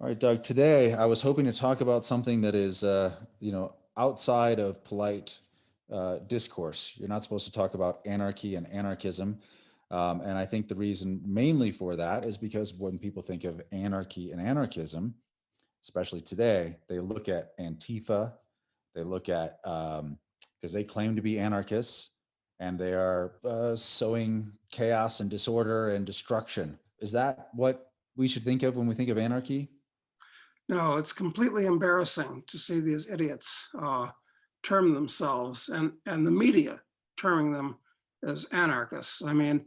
All right, Doug, today I was hoping to talk about something that is, outside of polite discourse. You're not supposed to talk about anarchy and anarchism. And I think the reason mainly for that is because when people think of anarchy and anarchism, especially today, they look at Antifa, they look at, because they claim to be anarchists and they are sowing chaos and disorder and destruction. Is that what we should think of when we think of anarchy? No, it's completely embarrassing to see these idiots term themselves and the media terming them as anarchists. I mean,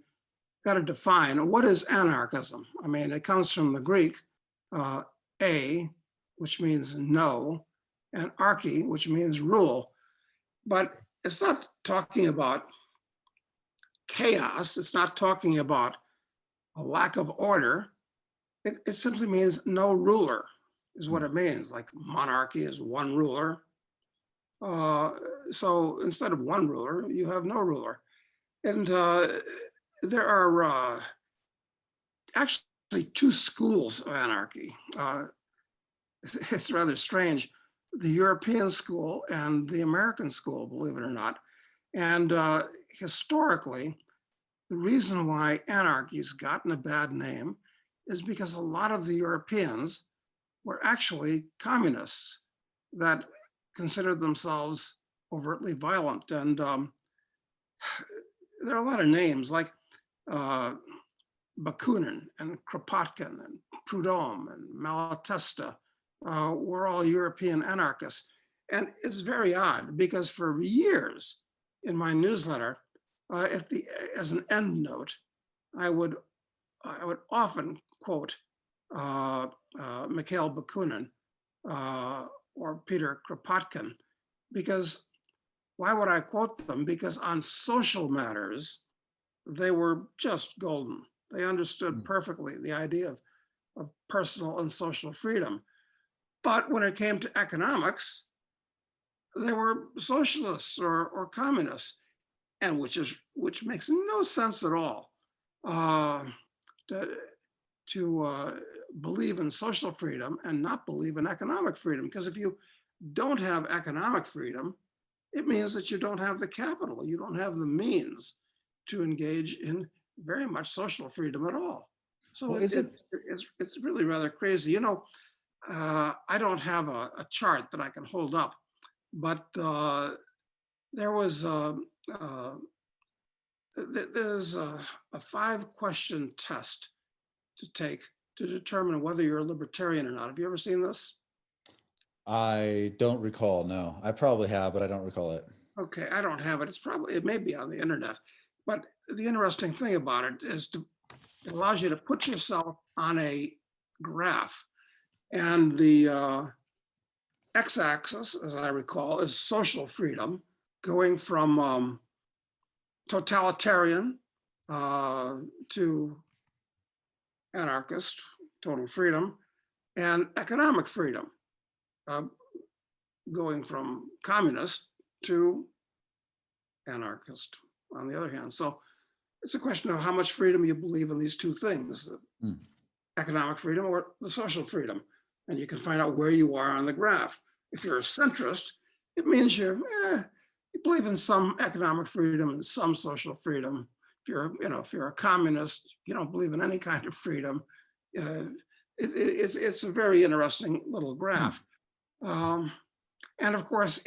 got to define what is anarchism. I mean, it comes from the Greek a, which means no, and archy, which means rule. But it's not talking about chaos. It's not talking about a lack of order. It simply means no ruler is what it means. Like monarchy is one ruler. So instead of one ruler, you have no ruler. And there are actually two schools of anarchy. It's rather strange. The European school and the American school, believe it or not. And historically, the reason why anarchy's gotten a bad name is because a lot of the Europeans were actually communists that considered themselves overtly violent. And there are a lot of names like Bakunin and Kropotkin and Proudhon and Malatesta were all European anarchists. And it's very odd because for years in my newsletter, as an end note, I would often quote Mikhail Bakunin or Peter Kropotkin, because why would I quote them? Because on social matters, they were just golden. They understood perfectly the idea of personal and social freedom. But when it came to economics, they were socialists or communists, and which makes no sense at all to believe in social freedom and not believe in economic freedom. Because if you don't have economic freedom, it means that you don't have the capital, you don't have the means to engage in very much social freedom at all. So Well, it's really rather crazy. You know, I don't have a chart that I can hold up, but there was there's a 5-question test to take to determine whether you're a libertarian or not. Have you ever seen this? I don't recall. No, I probably have, but I don't recall it. Okay, I don't have it. It may be on the internet. But the interesting thing about it is it allows you to put yourself on a graph. And the x-axis, as I recall, is social freedom, going from totalitarian to anarchist, total freedom, and economic freedom, going from communist to anarchist, on the other hand. So it's a question of how much freedom you believe in these two things, the economic freedom or the social freedom. And you can find out where you are on the graph. If you're a centrist, it means you believe in some economic freedom and some social freedom. If you're a communist, you don't believe in any kind of freedom. It's a very interesting little graph. And of course,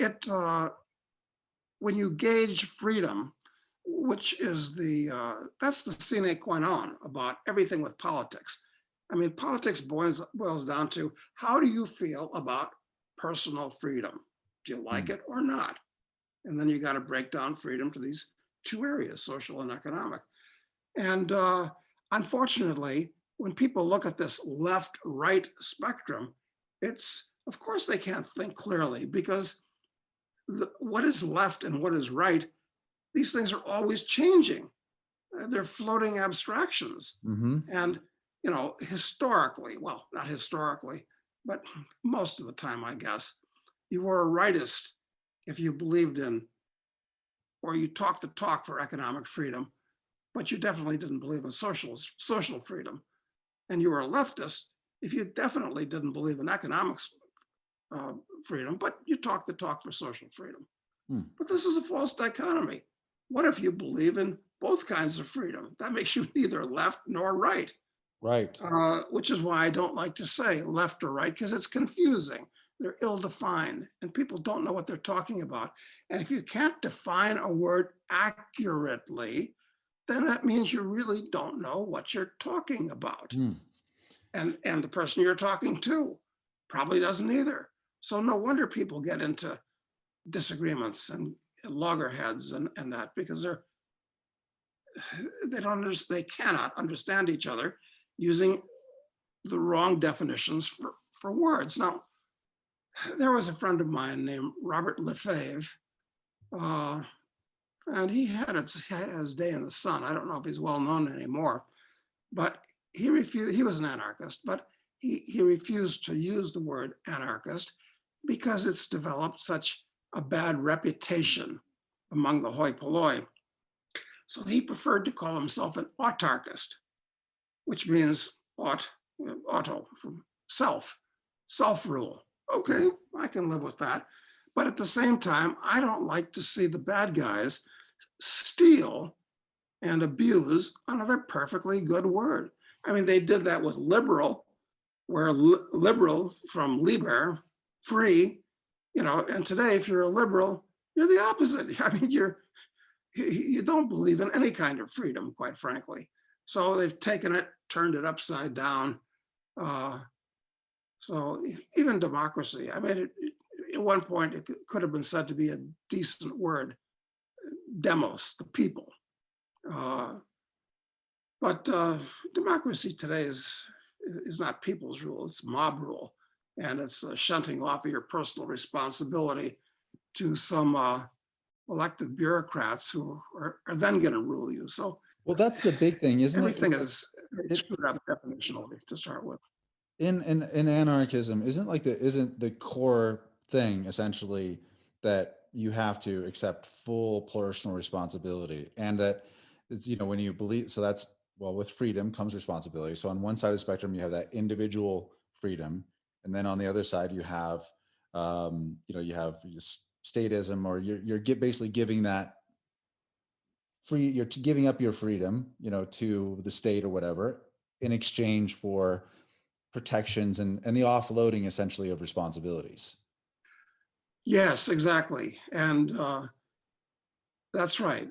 when you gauge freedom, which is that's the sine qua non about everything with politics. I mean, politics boils down to, how do you feel about personal freedom? Do you like it or not? And then you got to break down freedom to these two areas, social and economic. And unfortunately, when people look at this left-right spectrum, of course they can't think clearly, because what is left and what is right, these things are always changing. They're floating abstractions. And historically, well, not historically, but most of the time, I guess, you were a rightist if you believed in, or you talked the talk for economic freedom, but you definitely didn't believe in social freedom. And you were a leftist if you definitely didn't believe in economics freedom, but you talk the talk for social freedom. But this is a false dichotomy. What if you believe in both kinds of freedom? That makes you neither left nor right. Right. Which is why I don't like to say left or right, because it's confusing. They're ill-defined and people don't know what they're talking about. And if you can't define a word accurately, then that means you really don't know what you're talking about. And the person you're talking to probably doesn't either. So no wonder people get into disagreements and loggerheads and that, because they cannot understand each other using the wrong definitions for words. Now, there was a friend of mine named Robert Lefebvre, and he had his day in the sun. I don't know if he's well known anymore, but he refused. He was an anarchist, but he refused to use the word anarchist because it's developed such a bad reputation among the hoi polloi. So he preferred to call himself an autarchist, which means auto, from self-rule. Okay, I can live with that. But at the same time, I don't like to see the bad guys steal and abuse another perfectly good word. I mean, they did that with liberal, where liberal from liber, free, and today, if you're a liberal, you're the opposite. I mean, you don't believe in any kind of freedom, quite frankly. So they've taken it, turned it upside down. So even democracy, I mean, at one point, it could have been said to be a decent word, demos, the people. But democracy today is not people's rule, it's mob rule. And it's shunting off of your personal responsibility to some elected bureaucrats who are then going to rule you. So, well, that's the big thing, isn't it? Everything is screwed up definitionally to start with. In anarchism, isn't the core thing essentially that you have to accept full personal responsibility, and that is, when you believe, so that's, well, with freedom comes responsibility. So on one side of the spectrum, you have that individual freedom, and then on the other side, you have you have statism, or you're basically giving that you're giving up your freedom, to the state or whatever, in exchange for protections and the offloading essentially of responsibilities. Yes, exactly. And that's right.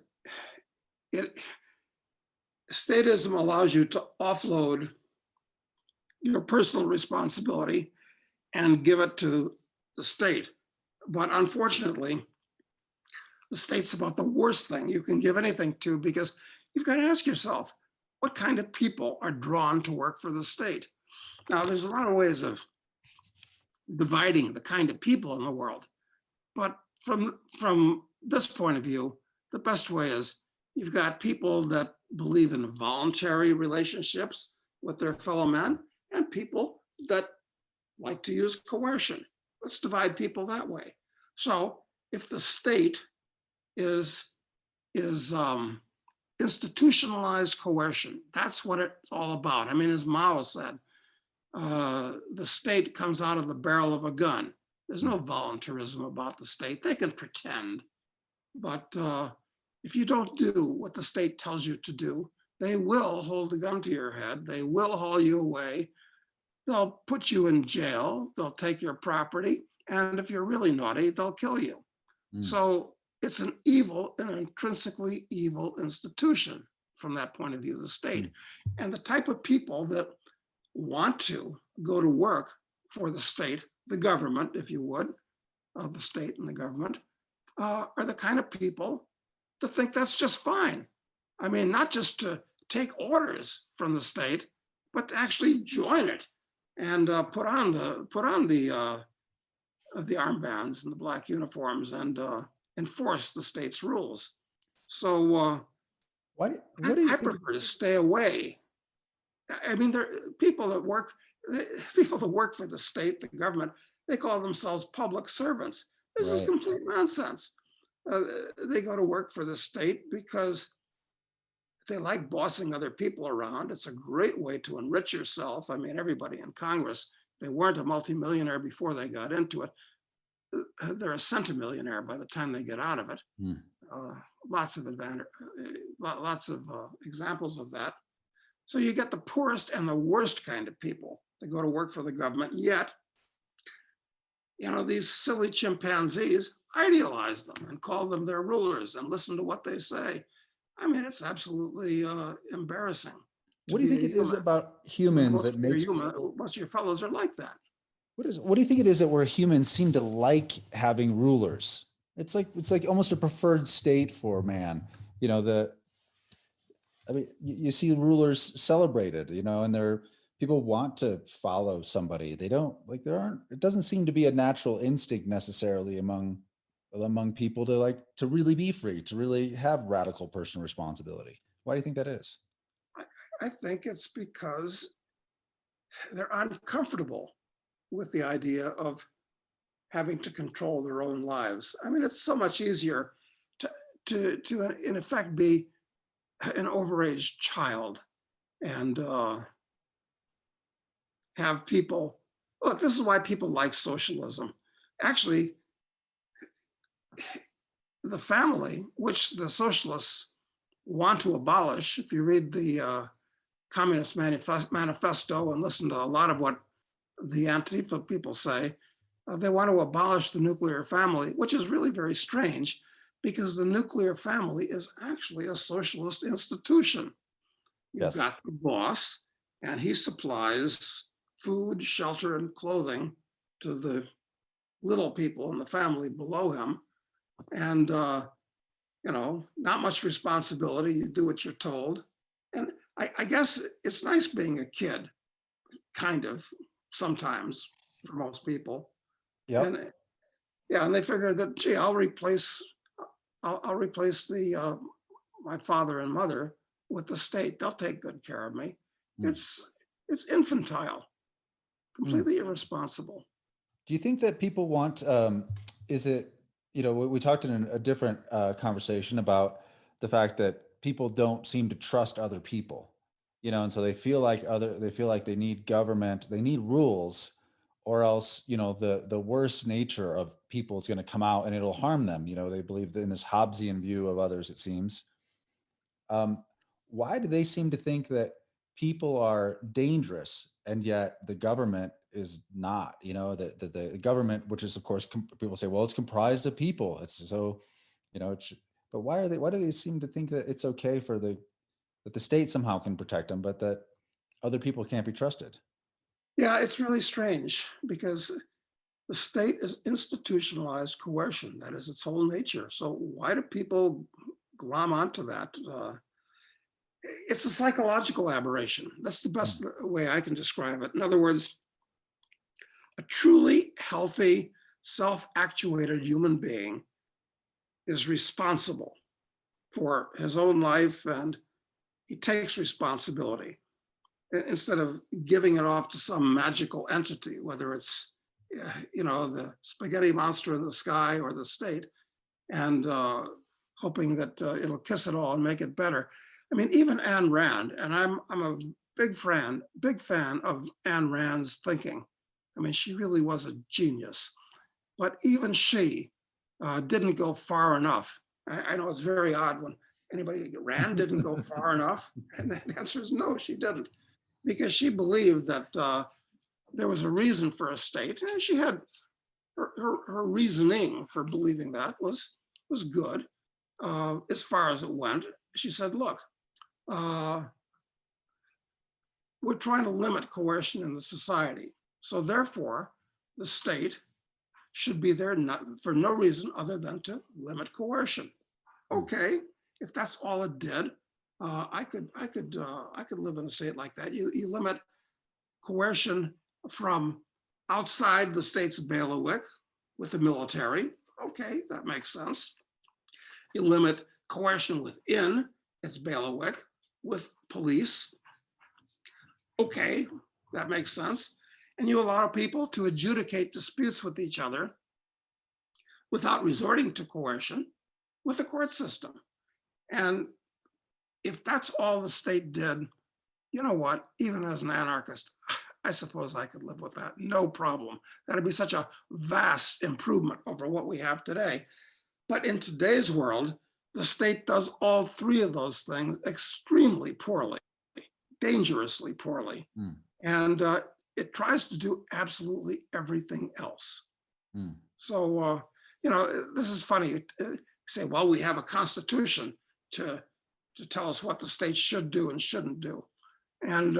Statism allows you to offload your personal responsibility and give it to the state. But unfortunately, the state's about the worst thing you can give anything to, because you've got to ask yourself, what kind of people are drawn to work for the state? Now, there's a lot of ways of dividing the kind of people in the world. But from this point of view, the best way is you've got people that believe in voluntary relationships with their fellow men, and people that like to use coercion. Let's divide people that way. So if the state is institutionalized coercion, that's what it's all about. I mean, as Mao said, the state comes out of the barrel of a gun. There's no volunteerism about the state. They can pretend, but if you don't do what the state tells you to do, they will hold a gun to your head. They will haul you away. They'll put you in jail. They'll take your property. And if you're really naughty, they'll kill you. So it's an intrinsically evil institution from that point of view, the state. And the type of people that want to go to work for the state, the government, if you would, the state and the government, are the kind of people that think that's just fine. I mean, not just to take orders from the state, but to actually join it and put on the armbands and the black uniforms and enforce the state's rules. So what do you I prefer to stay away. I mean, there are people that work for the state, the government, they call themselves public servants. This is complete nonsense. They go to work for the state because they like bossing other people around. It's a great way to enrich yourself. I mean, everybody in Congress, if they weren't a multimillionaire before they got into it, they're a centimillionaire by the time they get out of it. Mm. Lots of examples of that. So you get the poorest and the worst kind of people that go to work for the government, yet, you know, these silly chimpanzees idealize them and call them their rulers and listen to what they say. I mean, it's absolutely embarrassing. What do you think it is about humans that makes people, most of your fellows are like that. what do you think it is that where humans seem to like having rulers? It's like almost a preferred state for man. You know, I mean, you see rulers celebrated, you know, and people want to follow somebody. They don't like, it doesn't seem to be a natural instinct necessarily among people to really be free, to really have radical personal responsibility. Why do you think that is? I think it's because they're uncomfortable with the idea of having to control their own lives. I mean, it's so much easier to in effect be an overage child and have people, look, this is why people like socialism. Actually, the family, which the socialists want to abolish, if you read the Communist Manifesto and listen to a lot of what the Antifa people say, they want to abolish the nuclear family, which is really very strange because the nuclear family is actually a socialist institution. You've Yes. got the boss, and he supplies food, shelter, and clothing to the little people in the family below him. And, you know, not much responsibility. You do what you're told. And I guess it's nice being a kid, kind of, sometimes for most people. Yep. And yeah, and they figured that, gee, I'll replace the my father and mother with the state. They'll take good care of me. Mm. It's infantile, completely irresponsible. Do you think that people want, is it, you know, we talked in a different conversation about the fact that people don't seem to trust other people, you know, and so they feel like they need government, they need rules, or else, you know, the worst nature of people is going to come out and it'll harm them. You know, they believe in this Hobbesian view of others, it seems. Why do they seem to think that people are dangerous and yet the government is not? You know, the government, which is of course, people say, well, it's comprised of people. It's so, you know, but why do they seem to think that it's okay that the state somehow can protect them, but that other people can't be trusted? Yeah, it's really strange because the state is institutionalized coercion. That is its whole nature. So why do people glom onto that? It's a psychological aberration. That's the best way I can describe it. In other words, a truly healthy, self-actuated human being is responsible for his own life and he takes responsibility instead of giving it off to some magical entity, whether it's, you know, the spaghetti monster in the sky or the state, and hoping that it'll kiss it all and make it better. I mean, even Ayn Rand, and I'm a big fan of Ayn Rand's thinking. I mean, she really was a genius, but even she didn't go far enough. I know it's very odd when Rand didn't go far enough, and the answer is no, she didn't, because she believed that there was a reason for a state, and she had her reasoning for believing that was good as far as it went. She said, look, we're trying to limit coercion in the society. So therefore, the state should be there for no reason other than to limit coercion. Okay, if that's all it did, I could live in a state like that. You limit coercion from outside the state's bailiwick with the military. Okay, that makes sense. You limit coercion within its bailiwick with police. Okay, that makes sense. And you allow people to adjudicate disputes with each other without resorting to coercion with the court system. And if that's all the state did, you know what, even as an anarchist, I suppose I could live with that, no problem. That'd be such a vast improvement over what we have today. But in today's world, the state does all three of those things extremely poorly, dangerously poorly. Mm, And it tries to do absolutely everything else. mm. So, this is funny. You say, well, we have a constitution to tell us what the state should do and shouldn't do. And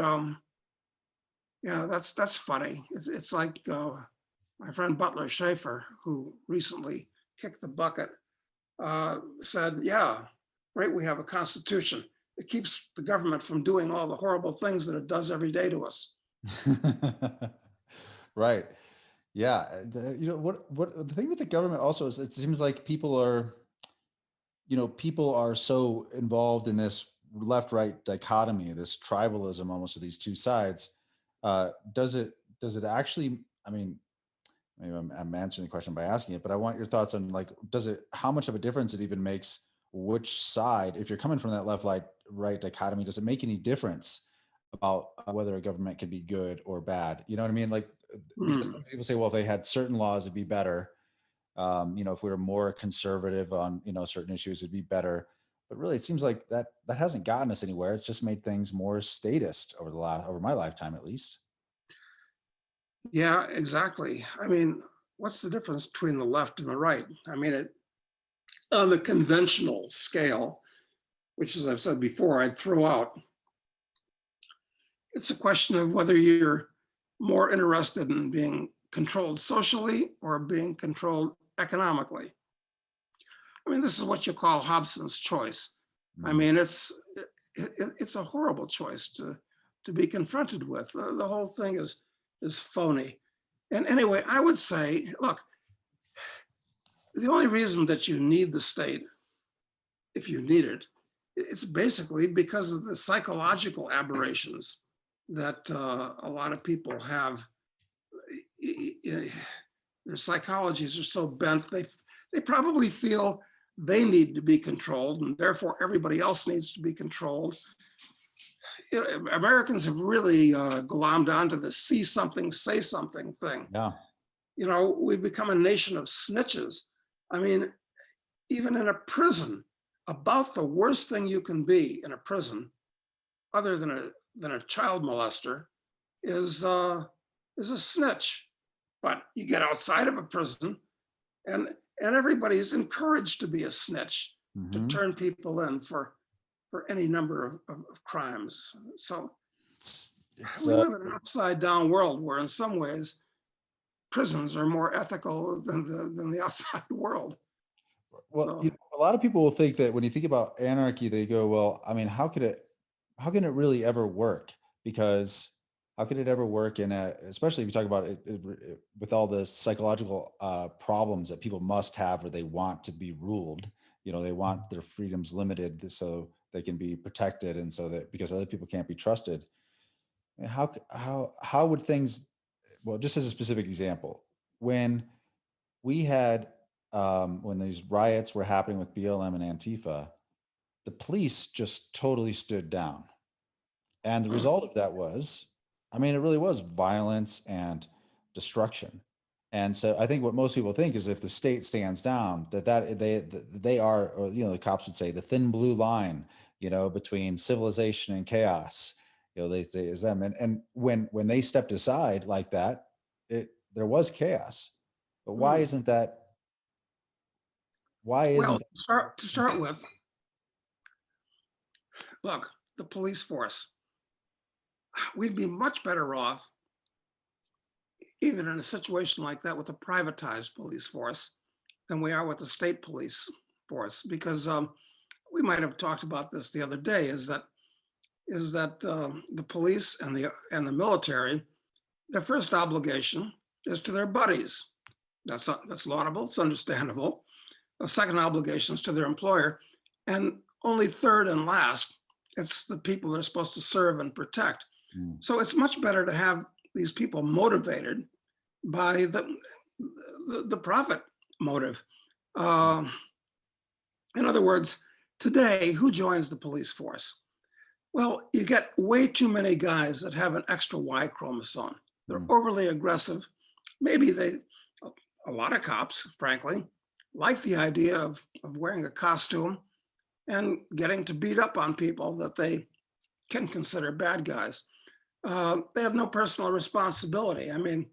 yeah, that's funny. It's like my friend Butler Schaefer, who recently kicked the bucket, said, yeah, right, we have a constitution. It keeps the government from doing all the horrible things that it does every day to us. Right. Yeah. What the thing with the government also is it seems like people are so involved in this left-right dichotomy, this tribalism almost of these two sides. Does it actually, I mean, maybe I'm answering the question by asking it, but I want your thoughts on like, how much of a difference it even makes which side, if you're coming from that left-right dichotomy, does it make any difference about whether a government can be good or bad? You know what I mean? Like, because some people say, well, if they had certain laws, it'd be better. If we were more conservative on, certain issues, it'd be better. But really, it seems like that hasn't gotten us anywhere. It's just made things more statist over my lifetime, at least. Yeah, exactly. I mean, what's the difference between the left and the right? I mean, on the conventional scale, which, as I've said before, I'd throw out, it's a question of whether you're more interested in being controlled socially or being controlled economically. I mean, this is what you call Hobson's choice. I mean, it's a horrible choice to be confronted with. The whole thing is phony. And anyway, I would say, look, the only reason that you need the state, if you need it, it's basically because of the psychological aberrations that a lot of people have. Their psychologies are so bent, they probably feel they need to be controlled, and therefore everybody else needs to be controlled. Americans have really glommed onto the see something, say something thing. Yeah. We've become a nation of snitches. I mean, even in a prison, about the worst thing you can be in a prison, other than a child molester, is a snitch. But you get outside of a prison, and everybody's encouraged to be a snitch, to turn people in for any number of crimes. So we live in an upside down world where in some ways prisons are more ethical than the outside world. Well, a lot of people will think that when you think about anarchy, they go, well, I mean, how can it really ever work? Because how could it ever work especially if you talk about it with all the psychological problems that people must have, or they want to be ruled, they want their freedoms limited so they can be protected. And so that because other people can't be trusted, how would things, well, just as a specific example, when we had, when these riots were happening with BLM and Antifa, the police just totally stood down. And the result of that was, I mean, it really was violence and destruction. And so I think what most people think is if the state stands down, that they are, or, the cops would say, the thin blue line, between civilization and chaos. They say is them. And when they stepped aside like that, there was chaos. But why isn't that? Why isn't to start with, look, the police force, we'd be much better off, even in a situation like that, with a privatized police force than we are with the state police force, because we might have talked about this the other day, is that the police and the military, their first obligation is to their buddies. That's laudable, it's understandable. The second obligation is to their employer, and only third and last, it's the people they're supposed to serve and protect. So it's much better to have these people motivated by the profit motive. In other words, today, who joins the police force? Well, you get way too many guys that have an extra Y chromosome. They're Mm. overly aggressive. Maybe a lot of cops, frankly, like the idea of wearing a costume and getting to beat up on people that they can consider bad guys. They have no personal responsibility. I mean,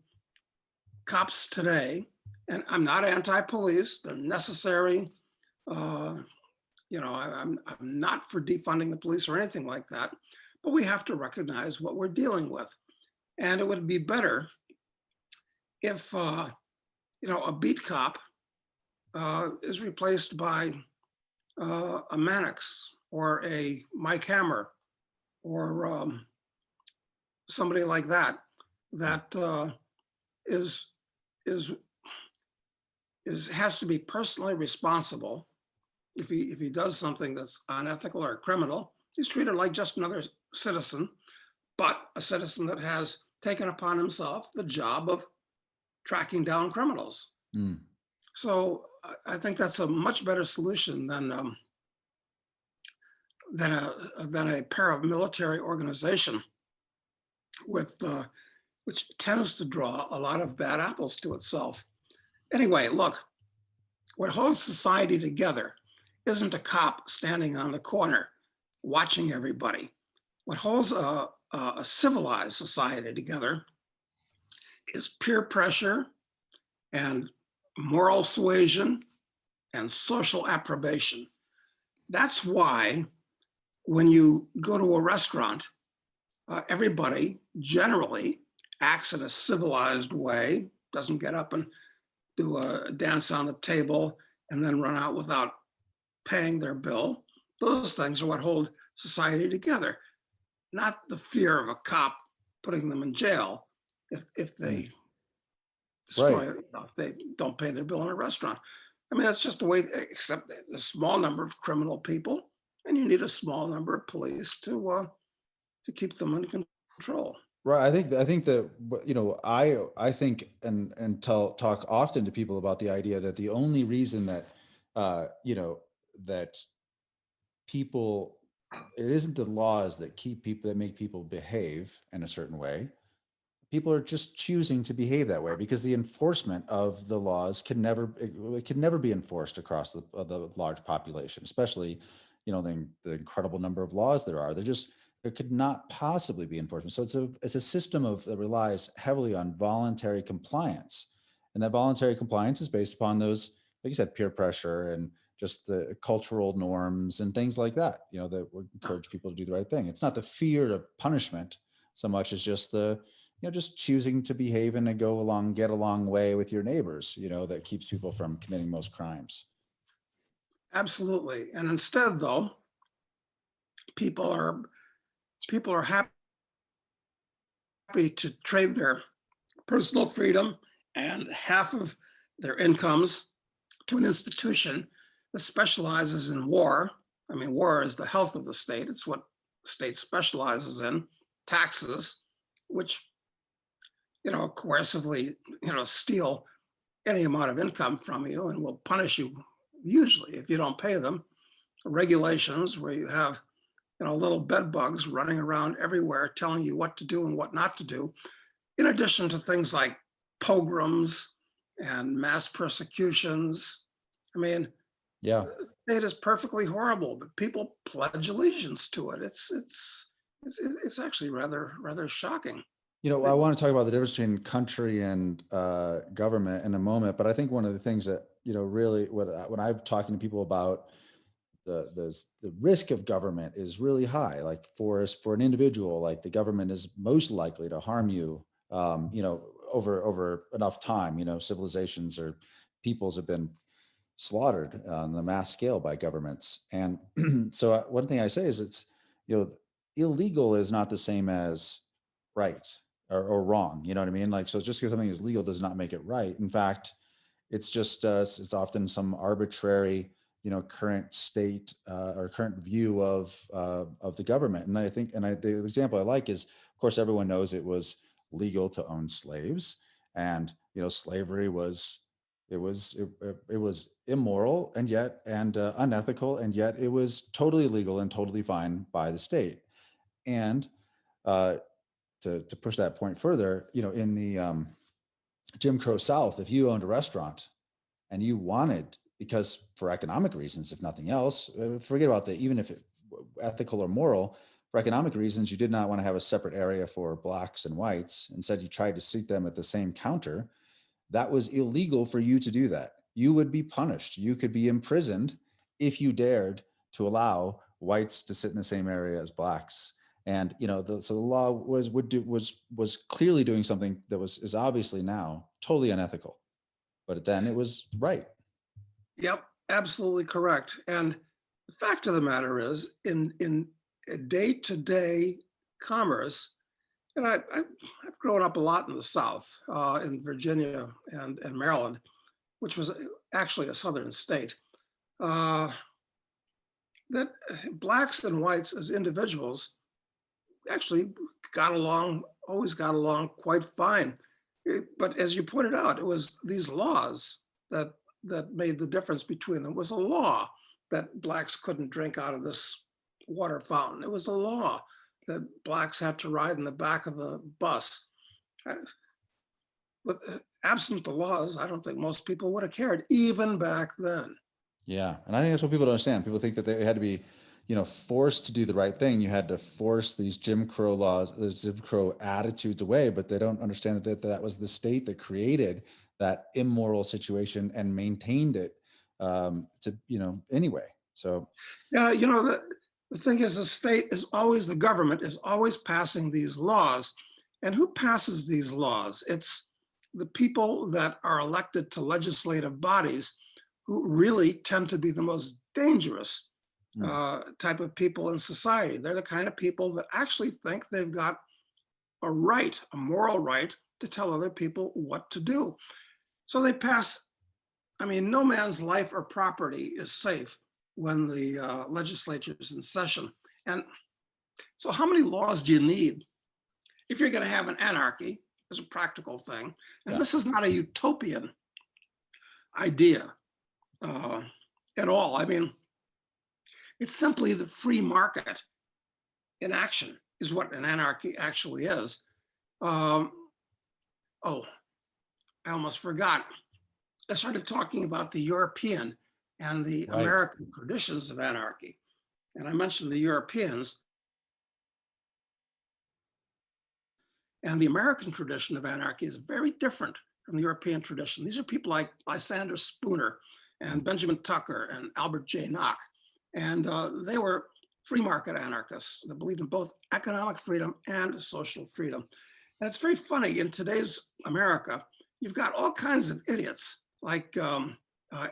cops today, and I'm not anti-police, they're necessary. Uh, I'm not for defunding the police or anything like that, but we have to recognize what we're dealing with. And it would be better if, a beat cop is replaced by a Mannix or a Mike Hammer or somebody like that, that is is has to be personally responsible. If he does something that's unethical or criminal, he's treated like just another citizen, but a citizen that has taken upon himself the job of tracking down criminals. Mm. So I think that's a much better solution than a paramilitary organization with which tends to draw a lot of bad apples to itself. Anyway, look, what holds society together isn't a cop standing on the corner watching everybody. What holds a civilized society together is peer pressure and moral suasion and social approbation. That's why when you go to a restaurant, everybody generally acts in a civilized way, doesn't get up and do a dance on the table and then run out without paying their bill. Those things are what hold society together, not the fear of a cop putting them in jail if they destroy, Right. if they don't pay their bill in a restaurant. I mean, that's just the way, except a small number of criminal people, and you need a small number of police to keep them under control. Right. I think that I think and talk often to people about the idea that the only reason that that people it isn't the laws that keep people that make people behave in a certain way. People are just choosing to behave that way because the enforcement of the laws can never be enforced across the large population, especially the incredible number of laws there are. There could not possibly be enforcement. So it's a system that relies heavily on voluntary compliance, and that voluntary compliance is based upon those, like you said, peer pressure and just the cultural norms and things like that. That would encourage people to do the right thing. It's not the fear of punishment so much as just just choosing to behave and to get a long way with your neighbors, that keeps people from committing most crimes. Absolutely. And instead, though, people are people are happy to trade their personal freedom and half of their incomes to an institution that specializes in war. I mean, war is the health of the state. It's what the state specializes in. Taxes, which, coercively, steal any amount of income from you and will punish you hugely if you don't pay them. Regulations where you have, little bed bugs running around everywhere telling you what to do and what not to do, in addition to things like pogroms and mass persecutions. I mean, Yeah. it is perfectly horrible, but people pledge allegiance to it. It's actually rather shocking. I want to talk about the difference between country and government in a moment, but I think one of the things that really when I'm talking to people about the risk of government is really high. Like for an individual, like the government is most likely to harm you, over enough time. Civilizations or peoples have been slaughtered on a mass scale by governments, and so one thing I say is it's illegal is not the same as right or wrong. You know what I mean? Like, so just because something is legal does not make it right. In fact, it's just it's often some arbitrary current state or current view of the government. And I think the example I like is, of course, everyone knows it was legal to own slaves, and slavery was it was immoral and yet unethical, and yet it was totally legal and totally fine by the state. And to push that point further, in the Jim Crow South, if you owned a restaurant and you wanted, because for economic reasons, if nothing else, forget about even if it ethical or moral, for economic reasons, you did not want to have a separate area for blacks and whites. Instead, you tried to seat them at the same counter. That was illegal for you to do that. You would be punished. You could be imprisoned if you dared to allow whites to sit in the same area as blacks. And so the law was clearly doing something that is obviously now totally unethical, but then it was right. Yep, absolutely correct. And the fact of the matter is, in day-to-day commerce, and I've grown up a lot in the South, in Virginia and Maryland, which was actually a southern state, that blacks and whites as individuals actually always got along quite fine. But as you pointed out, it was these laws that made the difference between them. It was a law that blacks couldn't drink out of this water fountain. It was a law that blacks had to ride in the back of the bus. But absent the laws, I don't think most people would have cared, even back then. Yeah, and I think that's what people don't understand. People think that they had to be, forced to do the right thing. You had to force these Jim Crow laws, those Jim Crow attitudes away, but they don't understand that was the state that created that immoral situation and maintained it anyway. So yeah, the thing is, the government is always passing these laws. And who passes these laws? It's the people that are elected to legislative bodies, who really tend to be the most dangerous type of people in society. They're the kind of people that actually think they've got a moral right to tell other people what to do. So they pass, no man's life or property is safe when the legislature is in session. And so how many laws do you need if you're going to have an anarchy as a practical thing? And this is not a utopian idea at all. It's simply the free market in action is what an anarchy actually is. I almost forgot. I started talking about the European and the American traditions of anarchy. And I mentioned the Europeans. And the American tradition of anarchy is very different from the European tradition. These are people like Lysander Spooner and Benjamin Tucker and Albert J. Nock. And they were free market anarchists that believed in both economic freedom and social freedom. And it's very funny, in today's America, you've got all kinds of idiots like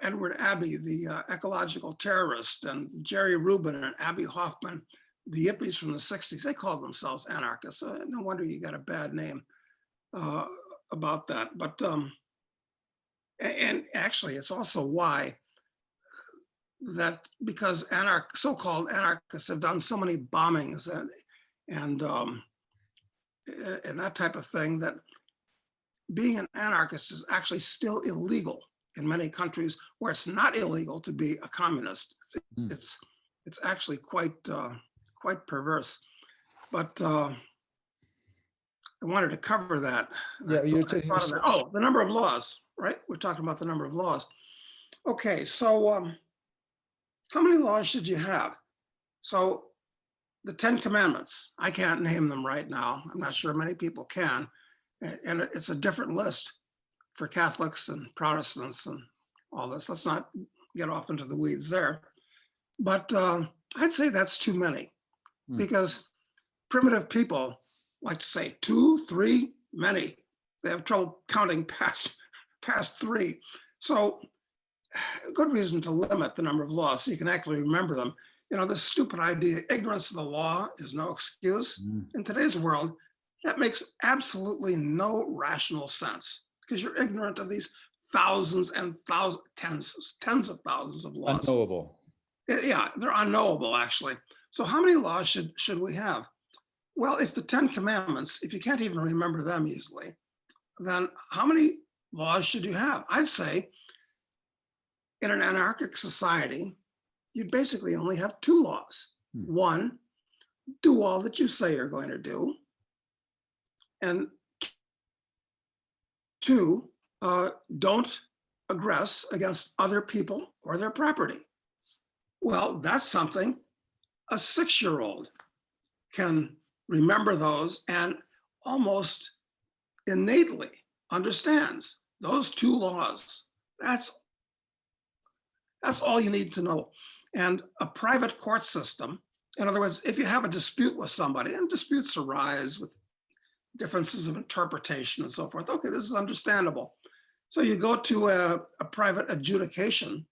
Edward Abbey, the ecological terrorist, and Jerry Rubin and Abbie Hoffman, the hippies from the 60s. They called themselves anarchists. No wonder you got a bad name about that. But, and actually, it's also why that, because so-called anarchists have done so many bombings and that type of thing, that being an anarchist is actually still illegal in many countries where it's not illegal to be a communist. It's actually quite perverse. But I wanted to cover that. Yeah, the number of laws, right? We're talking about the number of laws. Okay, so how many laws should you have? So the 10 Commandments, I can't name them right now. I'm not sure many people can. And it's a different list for Catholics and Protestants and all this. Let's not get off into the weeds there. But I'd say that's too many, because primitive people like to say 2, 3, many. They have trouble counting past 3. So a good reason to limit the number of laws so you can actually remember them. This stupid idea, ignorance of the law is no excuse. In today's world, that makes absolutely no rational sense, because you're ignorant of these thousands and thousands, tens of thousands of laws. Unknowable. Yeah, they're unknowable, actually. So how many laws should we have? Well, if the 10 Commandments, if you can't even remember them easily, then how many laws should you have? I'd say in an anarchic society, you'd basically only have 2 laws. One, do all that you say you're going to do. And two, don't aggress against other people or their property. Well, that's something a 6-year-old can remember those and almost innately understands those 2 laws. That's all you need to know. And a private court system, in other words, if you have a dispute with somebody, and disputes arise with differences of interpretation and so forth, okay, this is understandable. So you go to a private adjudication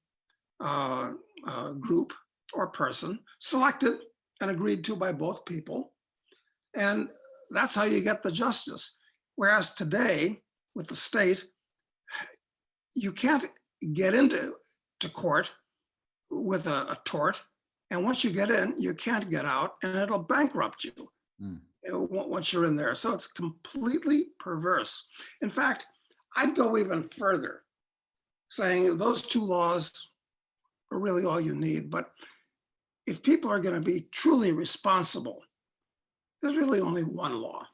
group or person, selected and agreed to by both people, and that's how you get the justice. Whereas today, with the state, you can't get into court with a tort, and once you get in, you can't get out, and it'll bankrupt you once you're in there. So it's completely perverse. In fact, I'd go even further, saying those 2 laws are really all you need. But if people are going to be truly responsible, there's really only 1 law.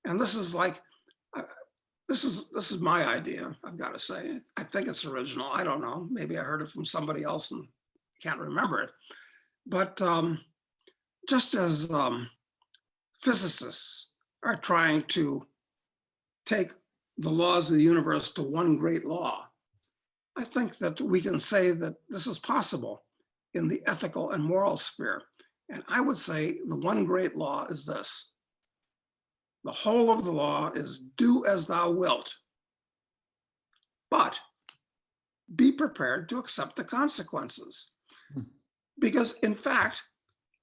And this is like, this is my idea, I've got to say. I think it's original. I don't know. Maybe I heard it from somebody else and can't remember it. But just as physicists are trying to take the laws of the universe to one great law, I think that we can say that this is possible in the ethical and moral sphere. And I would say the one great law is this: the whole of the law is do as thou wilt, but be prepared to accept the consequences. Because in fact,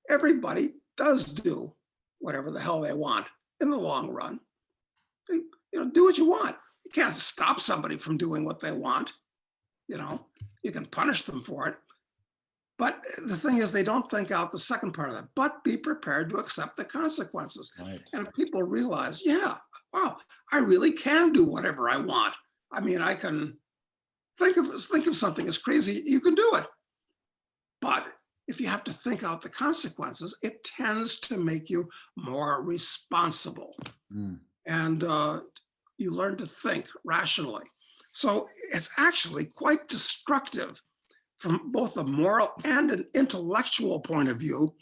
everybody does do whatever the hell they want in the long run. You know, do what you want. You can't stop somebody from doing what they want. You know, you can punish them for it. But the thing is, they don't think out the second part of that, but be prepared to accept the consequences. Right. And if people realize, yeah, wow, I really can do whatever I want. I mean, I can think of something as crazy, you can do it. But if you have to think out the consequences, it tends to make you more responsible. And you learn to think rationally. So it's actually quite destructive from both a moral and an intellectual point of view.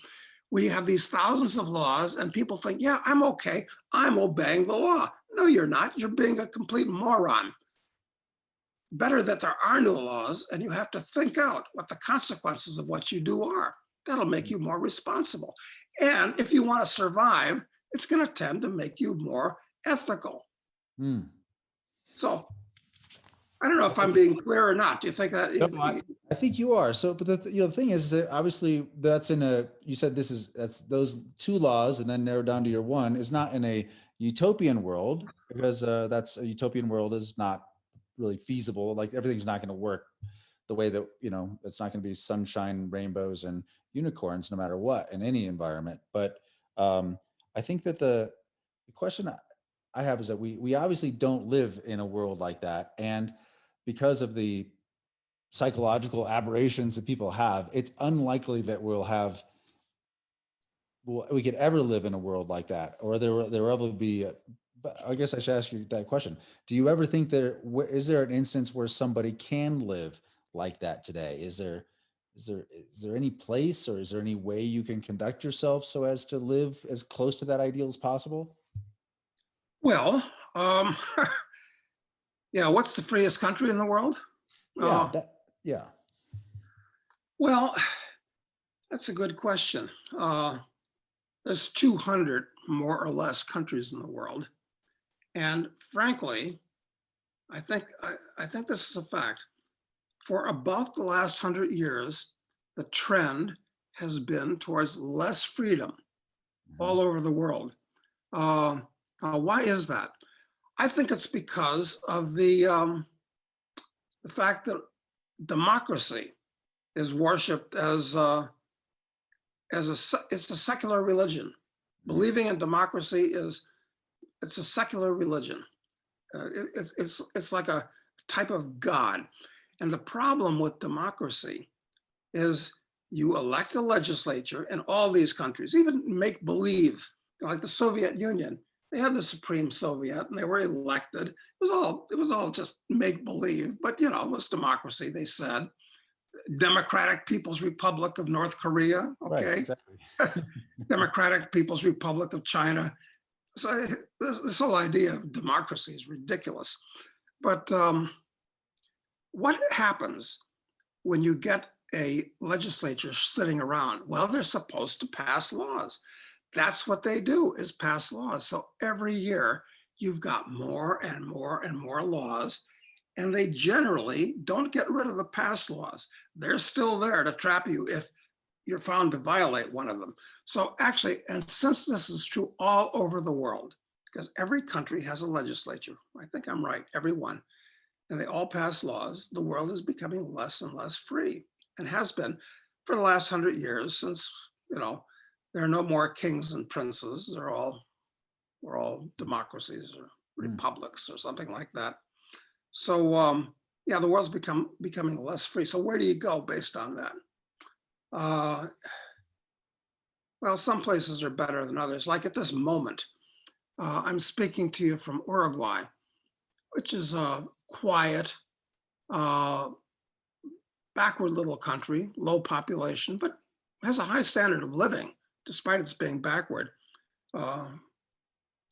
We have these thousands of laws and people think, yeah, I'm okay, I'm obeying the law. No, you're not. You're being a complete moron. Better that there are no laws and you have to think out what the consequences of what you do are. That'll make you more responsible. And if you want to survive, it's going to tend to make you more ethical. So I don't know if I'm being clear or not. Do you think that? No, I think you are. So, but the thing is that obviously that's you said that's those 2 laws and then narrowed down to your 1 is not in a utopian world, because that's a utopian world is not really feasible. Like everything's not going to work the way that, you know, it's not going to be sunshine, rainbows and unicorns no matter what in any environment. But I think that the question I have is that we obviously don't live in a world like that. And because of the psychological aberrations that people have, it's unlikely that we could ever live in a world like that, or there will ever be. But I guess I should ask you that question. Do you ever think is there an instance where somebody can live like that today? Is there any place, or is there any way you can conduct yourself so as to live as close to that ideal as possible? Well, yeah, what's the freest country in the world? Yeah. Well, that's a good question. There's 200 more or less countries in the world. And frankly, I think this is a fact. For about the last 100 years, the trend has been towards less freedom all over the world. Why is that? I think it's because of the fact that democracy is worshipped as it's a secular religion. Believing in democracy it's a secular religion. It's like a type of God. And the problem with democracy is you elect a legislature in all these countries, even make believe, like the Soviet Union. They had the Supreme Soviet and they were elected. It was all just make believe, but you know, it was democracy, they said. Democratic People's Republic of North Korea, Right, okay? exactly. Democratic People's Republic of China. So this whole idea of democracy is ridiculous. But what happens when you get a legislature sitting around? Well, they're supposed to pass laws. That's what they do, is pass laws. So every year you've got more and more and more laws, and they generally don't get rid of the past laws. They're still there to trap you if you're found to violate one of them. So actually, and since this is true all over the world, because every country has a legislature, I think I'm right, every one, and they all pass laws, the world is becoming less and less free, and has been for the last 100 years, since, you know, there are no more kings and princes. We're all democracies or republics or something like that. So yeah, the world's becoming less free. So where do you go based on that? Well, some places are better than others. Like at this moment, I'm speaking to you from Uruguay, which is a quiet, backward little country, low population, but has a high standard of living, despite its being backward.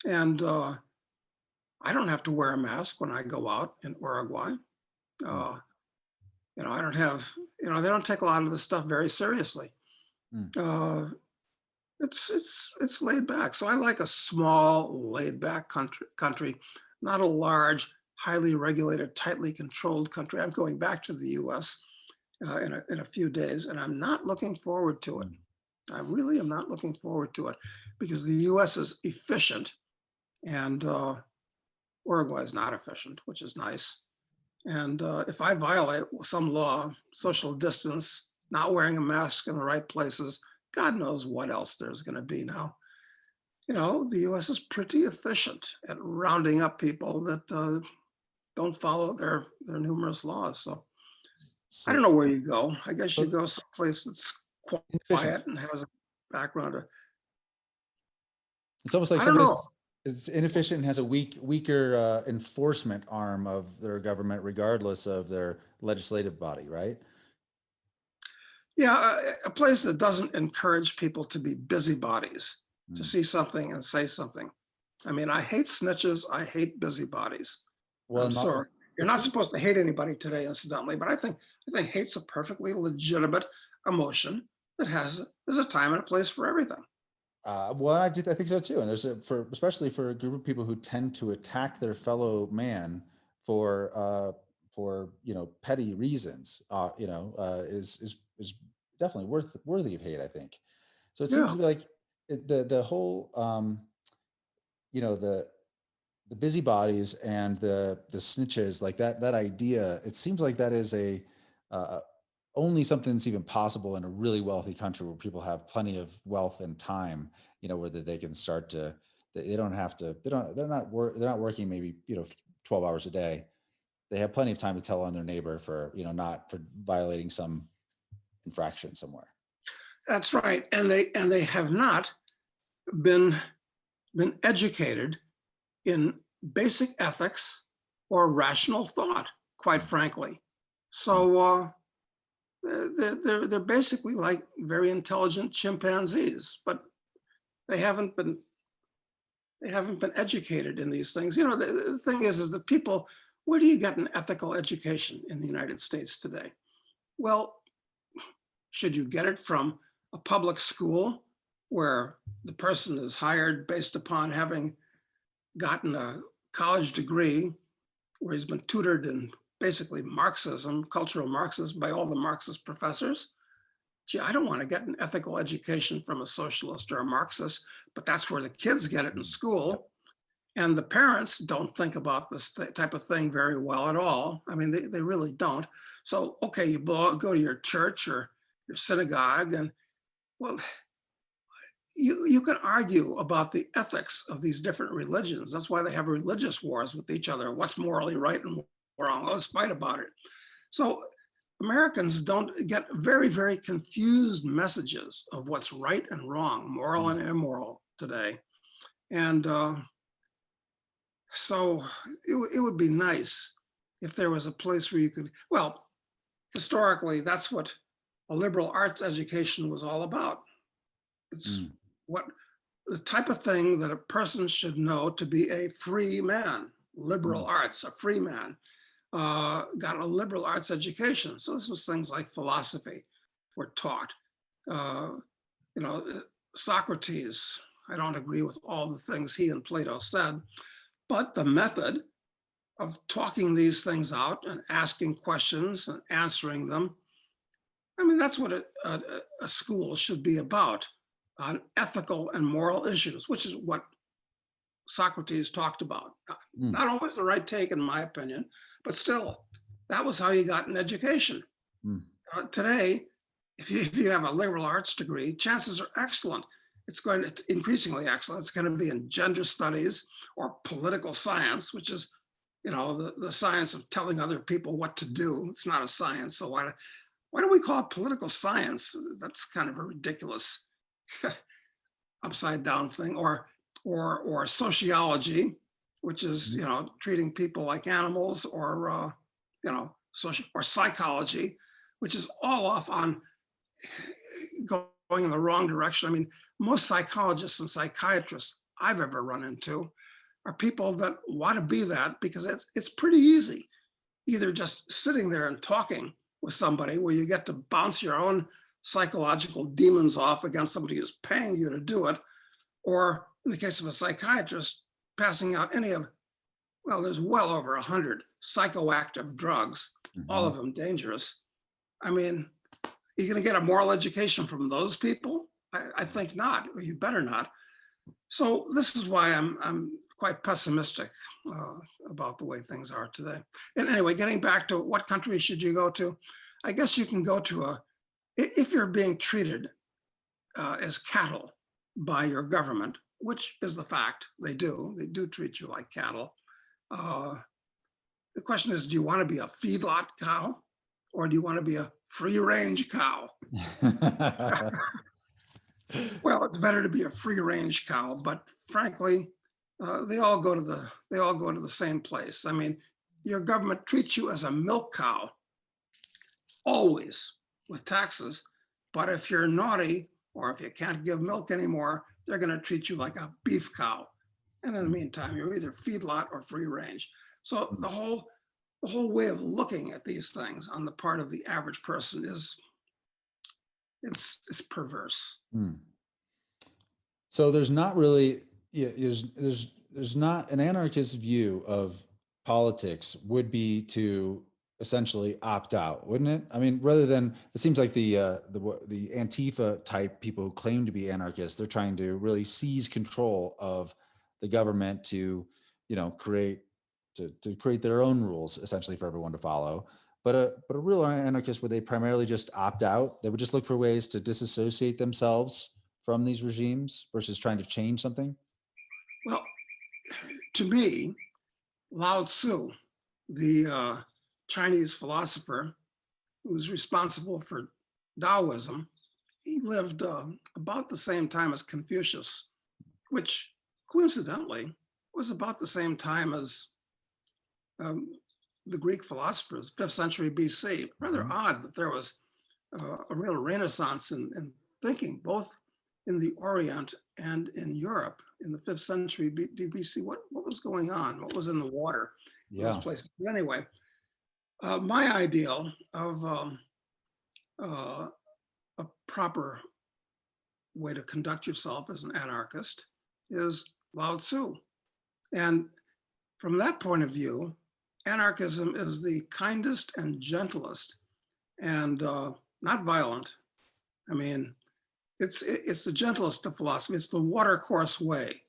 And I don't have to wear a mask when I go out in Uruguay. You know, I don't have, you know, they don't take a lot of this stuff very seriously. It's laid back. So I like a small, laid back country, not a large, highly regulated, tightly controlled country. I'm going back to the US in a few days, and I'm not looking forward to it. I really am not looking forward to it, because the US is efficient and Uruguay is not efficient, which is nice. And if I violate some law, social distance, not wearing a mask in the right places, God knows what else there's going to be now. You know, the US is pretty efficient at rounding up people that don't follow their numerous laws. So I don't know where you go. I guess you go someplace that's quiet and has a background. It's almost like I don't someplace know. is inefficient and has a weaker enforcement arm of their government, regardless of their legislative body, right? Yeah, a place that doesn't encourage people to be busybodies, to see something and say something. I mean, I hate snitches. I hate busybodies. Well, I'm sorry. You're it not seems, supposed to hate anybody today, incidentally, but I think hate's a perfectly legitimate emotion that there's a time and a place for everything. well, I think so too. And especially for a group of people who tend to attack their fellow man for petty reasons, is definitely worthy of hate, I think. So it seems Yeah. to be like the whole the busybodies and the snitches, like that idea, it seems like that is a only something that's even possible in a really wealthy country where people have plenty of wealth and time, where they can start to, they're not working maybe 12 hours a day. They have plenty of time to tell on their neighbor for not for violating some infraction somewhere. That's right. And they have not been educated in basic ethics or rational thought, quite frankly. So they're basically like very intelligent chimpanzees, but they haven't been educated in these things. The thing is that people, where do you get an ethical education in the United States today? Well, should you get it from a public school where the person is hired based upon having gotten a college degree, where he's been tutored in basically Marxism, cultural Marxism, by all the Marxist professors? Gee, I don't want to get an ethical education from a socialist or a Marxist, but that's where the kids get it in school. And the parents don't think about this type of thing very well at all. I mean, they really don't. So, okay, you go to your church or your synagogue, and well, you can argue about the ethics of these different religions. That's why they have religious wars with each other. What's morally right and wrong? Let's fight about it. So Americans don't get very, very confused messages of what's right and wrong, moral and immoral today. And so it would be nice if there was a place where you could, well, historically, that's what a liberal arts education was all about. It's what the type of thing that a person should know to be a free man, liberal arts, a free man. Got a liberal arts education. So this was things like philosophy were taught. You know, Socrates, I don't agree with all the things he and Plato said, but the method of talking these things out and asking questions and answering them, I mean, that's what a school should be about, on ethical and moral issues, which is what Socrates talked about. Not always the right take, in my opinion, but still, that was how you got an education. Today, if you have a liberal arts degree, chances are excellent. It's going to increasingly excellent. It's going to be in gender studies or political science, which is, you know, the science of telling other people what to do. It's not a science. So why do we call it political science? That's kind of a ridiculous upside down thing. Or sociology, which is, you know, treating people like animals, or you know, or psychology, which is all off on going in the wrong direction. I mean, most psychologists and psychiatrists I've ever run into are people that want to be that because it's pretty easy, either just sitting there and talking with somebody where you get to bounce your own psychological demons off against somebody who's paying you to do it, or in the case of a psychiatrist, passing out any of, well, there's well over 100 psychoactive drugs, all of them dangerous. I mean, you're going to get a moral education from those people? I think not, or you better not. So this is why I'm quite pessimistic about the way things are today. And anyway, getting back to what country should you go to? I guess you can go to if you're being treated as cattle by your government, which is the fact, they do treat you like cattle. The question is, do you want to be a feedlot cow or do you want to be a free range cow? Well, it's better to be a free range cow, but frankly, they all go to the same place. I mean, your government treats you as a milk cow, always, with taxes. But if you're naughty, or if you can't give milk anymore, they're going to treat you like a beef cow. And in the meantime, you're either feedlot or free range. So the whole way of looking at these things on the part of the average person is, it's perverse. So there's not really, there's not, an anarchist view of politics would be to essentially opt out, wouldn't it? I mean, rather than, it seems like the Antifa type people who claim to be anarchists, they're trying to really seize control of the government to, you know, create their own rules essentially for everyone to follow. But a real anarchist, would they primarily just opt out? They would just look for ways to disassociate themselves from these regimes versus trying to change something? Well, to me, Lao Tzu, the Chinese philosopher who was responsible for Daoism, he lived about the same time as Confucius, which coincidentally was about the same time as the Greek philosophers, 5th century BC. Rather odd that there was a real renaissance in thinking, both in the Orient and in Europe in the 5th century BC. What was going on? What was in the water in those places? But anyway, my ideal of a proper way to conduct yourself as an anarchist is Lao Tzu. And from that point of view, anarchism is the kindest and gentlest and not violent. I mean, it's the gentlest of philosophy. It's the watercourse way,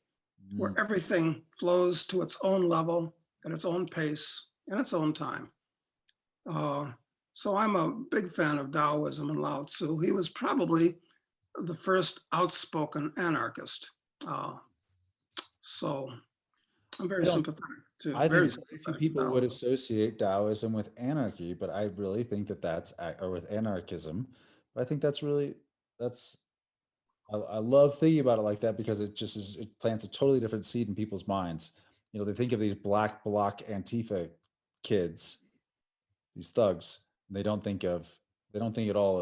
where everything flows to its own level, at its own pace, in its own time. So I'm a big fan of Daoism and Lao Tzu. He was probably the first outspoken anarchist. So I'm very I don't. sympathetic to, I think very very few sympathetic to people would Taoism. associate Taoism with anarchy, but I really think that or with anarchism. But I think that's I love thinking about it like that because it just is it plants a totally different seed in people's minds. You know, they think of these black bloc Antifa kids, these thugs. And they don't think at all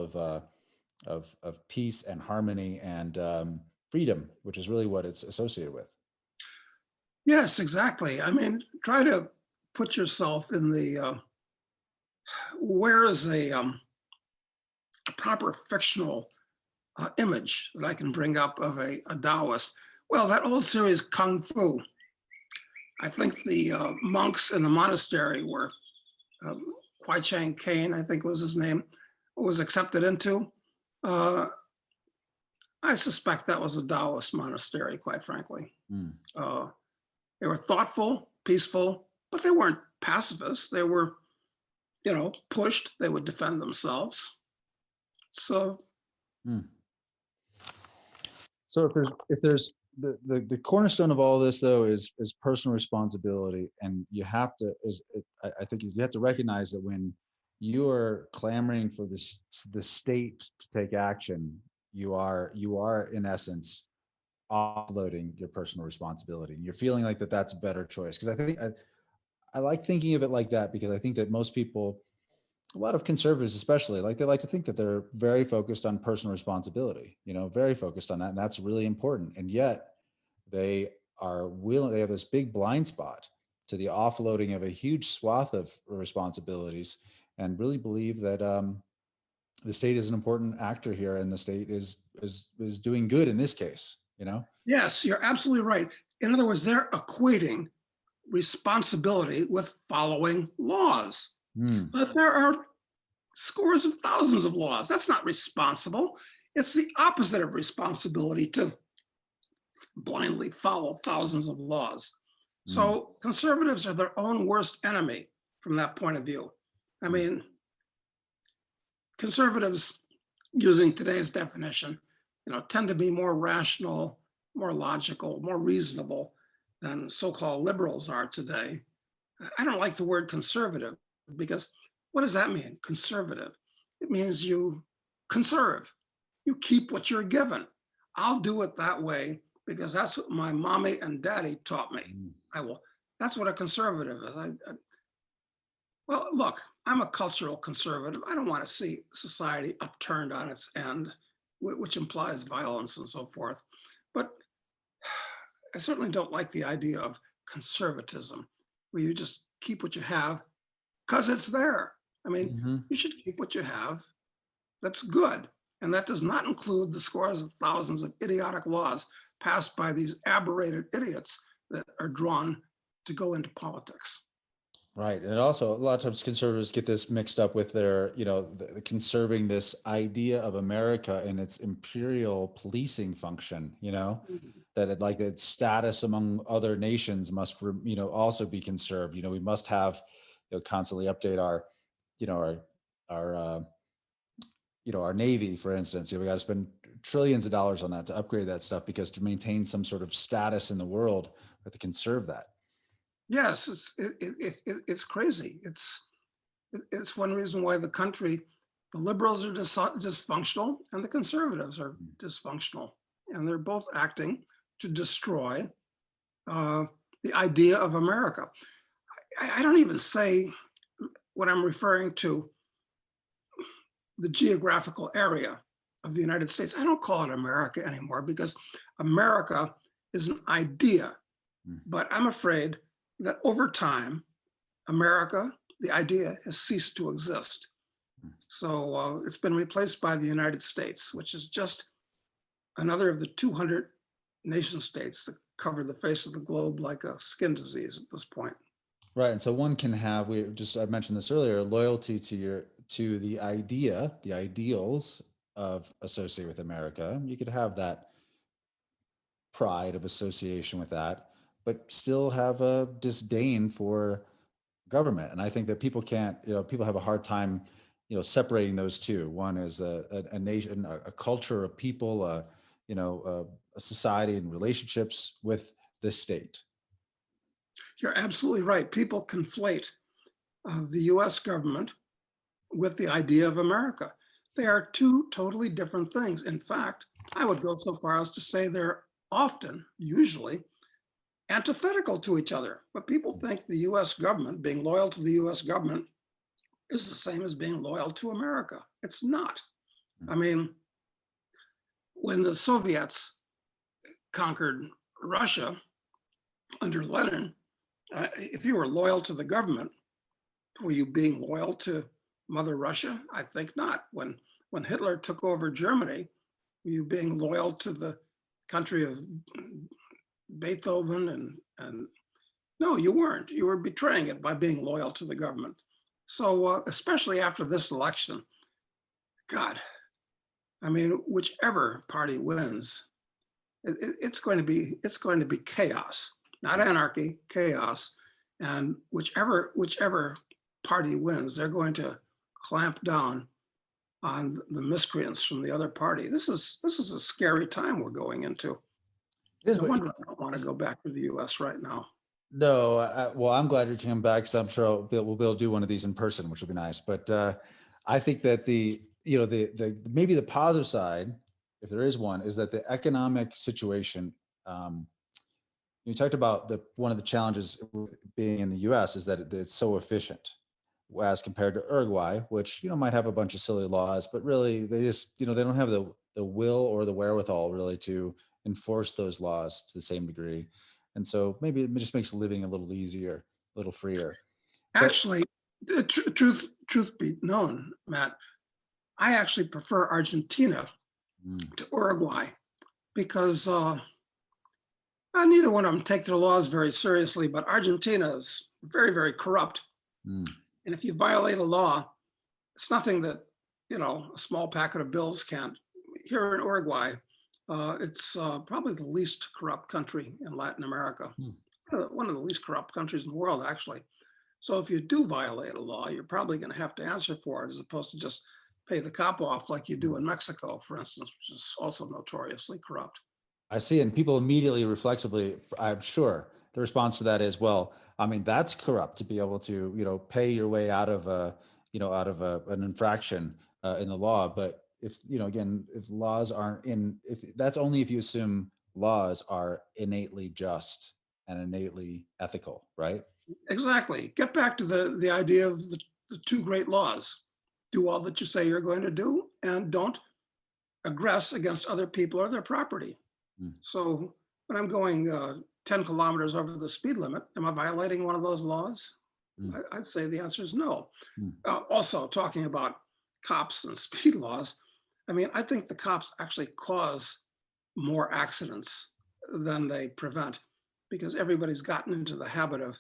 of peace and harmony and freedom, which is really what it's associated with. Yes, exactly. I mean, try to put yourself in the, where is a proper fictional image that I can bring up of a Taoist? Well, that old series, Kung Fu. I think the monks in the monastery were um, Kwai Chang Caine, I think was his name, was accepted into. Uh, I suspect that was a Taoist monastery, quite frankly. Mm. Uh, they were thoughtful, peaceful, but they weren't pacifists. They were, pushed. They would defend themselves. So, Mm. So if there's the cornerstone of all this though is personal responsibility, and you have to I think you have to recognize that when you are clamoring for the state to take action, you are in essence offloading your personal responsibility, and you're feeling like that's a better choice. Because I like thinking of it like that because I think that most people, a lot of conservatives especially, like they like to think that they're very focused on personal responsibility, very focused on that, and that's really important. And yet they have this big blind spot to the offloading of a huge swath of responsibilities, and really believe that the state is an important actor here, and the state is doing good in this case. yes, you're absolutely right. In other words, they're equating responsibility with following laws. Hmm. But there are scores of thousands of laws. That's not responsible. It's the opposite of responsibility to blindly follow thousands of laws. Hmm. So conservatives are their own worst enemy from that point of view. I Hmm. mean, conservatives, using today's definition, tend to be more rational, more logical, more reasonable than so-called liberals are today. I don't like the word conservative because what does that mean? Conservative. It means you conserve. You keep what you're given. I'll do it that way because that's what my mommy and daddy taught me. Hmm. I will. That's what a conservative is. Well, look, I'm a cultural conservative. I don't want to see society upturned on its end, which implies violence and so forth. But I certainly don't like the idea of conservatism, where you just keep what you have because it's there. I mean, Hmm. you should keep what you have. That's good. And that does not include the scores of thousands of idiotic laws passed by these aberrated idiots that are drawn to go into politics. Right. And also, a lot of times conservatives get this mixed up with their, conserving this idea of America and its imperial policing function, that like its status among other nations must, also be conserved. We must have, constantly update you know, our, our, our Navy, for instance. We got to spend trillions of dollars on that to upgrade that stuff because to maintain some sort of status in the world, we have to conserve that. Yes, it's crazy. It's one reason why the liberals are dysfunctional and the conservatives are dysfunctional, and they're both acting to destroy uh, the idea of America. I don't even say what I'm referring to, the geographical area of the United States. I don't call it America anymore because America is an idea. Mm. But I'm afraid that over time, America, the idea, has ceased to exist. So it's been replaced by the United States, which is just another of the 200 nation states that cover the face of the globe like a skin disease at this point. Right. And so one can have, I mentioned this earlier, loyalty to the idea, the ideals of associate with America. You could have that pride of association with that, but still have a disdain for government. And I think that people can't, people have a hard time, separating those two. One is a nation, a culture, a people, a society and relationships with the state. You're absolutely right. People conflate the US government with the idea of America. They are two totally different things. In fact, I would go so far as to say they're often, usually, antithetical to each other. But people think the US government, being loyal to the US government, is the same as being loyal to America. It's not. I mean, when the Soviets conquered Russia under Lenin, if you were loyal to the government, were you being loyal to Mother Russia? I think not. When Hitler took over Germany, were you being loyal to the country of Beethoven and no, you weren't. You were betraying it by being loyal to the government. So especially after this election, God, I mean, whichever party wins, it's going to be chaos, not anarchy, chaos. And whichever party wins, they're going to clamp down on the miscreants from the other party. This is a scary time we're going into. No wonder I don't want to go back to the US right now. No, well, I'm glad you came back, because I'm sure we'll be able to do one of these in person, which will be nice. But I think that the maybe the positive side, if there is one, is that the economic situation. You talked about one of the challenges with being in the U.S. is that it's so efficient, as compared to Uruguay, which might have a bunch of silly laws, but really they just they don't have the will or the wherewithal really to enforce those laws to the same degree. And so maybe it just makes living a little easier, a little freer. Actually, truth be known, Matt, I actually prefer Argentina to Uruguay because neither one of them take their laws very seriously, but Argentina is very, very corrupt. And if you violate a law, it's nothing that, a small packet of bills can't. Here in Uruguay, it's probably the least corrupt country in Latin America. One of the least corrupt countries in the world, actually. So if you do violate a law, you're probably going to have to answer for it, as opposed to just pay the cop off like you do in Mexico, for instance, which is also notoriously corrupt. I see. And people immediately, reflexively, I'm sure the response to that is, well, I mean, that's corrupt to be able to, pay your way out of an infraction in the law. But if, again, if laws aren't if that's only if you assume laws are innately just and innately ethical, right? Exactly. Get back to the idea of the two great laws. Do all that you say you're going to do, and don't aggress against other people or their property. So when I'm going 10 kilometers over the speed limit, am I violating one of those laws? I'd say the answer is no. Also, talking about cops and speed laws, I mean, I think the cops actually cause more accidents than they prevent, because everybody's gotten into the habit of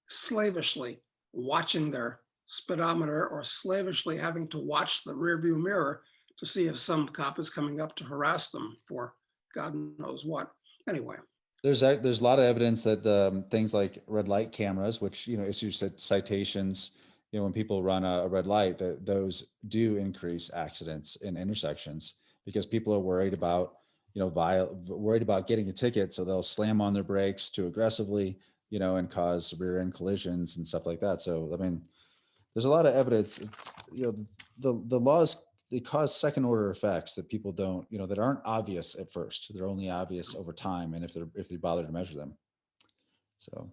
slavishly watching their speedometer or slavishly having to watch the rearview mirror to see if some cop is coming up to harass them for God knows what. Anyway. There's a lot of evidence that things like red light cameras, which, issue citations, when people run a red light, that those do increase accidents in intersections, because people are worried about, worried about getting a ticket. So they'll slam on their brakes too aggressively, and cause rear end collisions and stuff like that. So, I mean, there's a lot of evidence. It's, the laws, they cause second order effects that people don't, that aren't obvious at first. They're only obvious over time, and if they bother to measure them. So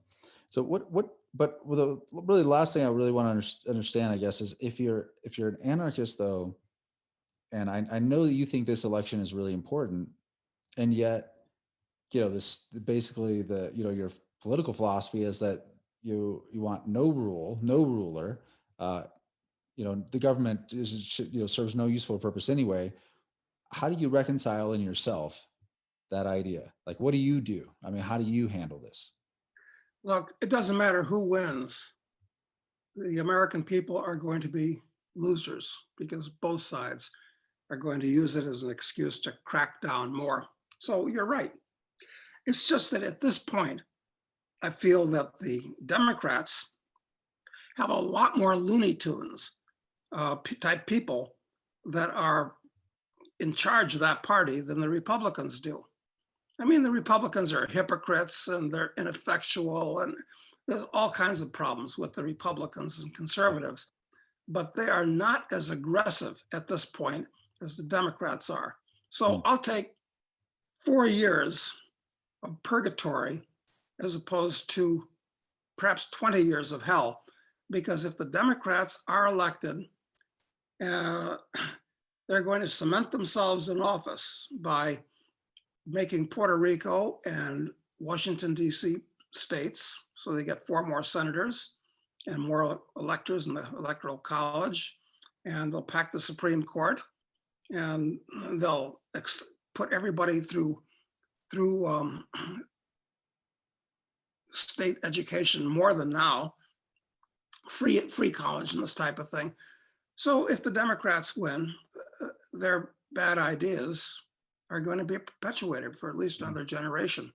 but the really last thing I really want to understand, I guess, is if you're an anarchist, though, and I know that you think this election is really important, and yet, this basically your political philosophy is that you want no rule, no ruler. The government serves no useful purpose anyway. How do you reconcile in yourself that idea? Like, what do you do? I mean, how do you handle this? Look, it doesn't matter who wins. The American people are going to be losers, because both sides are going to use it as an excuse to crack down more. So you're right. It's just that at this point, I feel that the Democrats have a lot more Looney Tunes type people that are in charge of that party than the Republicans do. I mean, the Republicans are hypocrites and they're ineffectual, and there's all kinds of problems with the Republicans and conservatives, but they are not as aggressive at this point as the Democrats are. So I'll take 4 years of purgatory as opposed to perhaps 20 years of hell, because if the Democrats are elected, they're going to cement themselves in office by making Puerto Rico and Washington, D.C. states, so they get 4 more senators and more electors in the Electoral College, and they'll pack the Supreme Court, and they'll put everybody through state education more than now, free college and this type of thing. So if the Democrats win, their bad ideas are going to be perpetuated for at least another generation.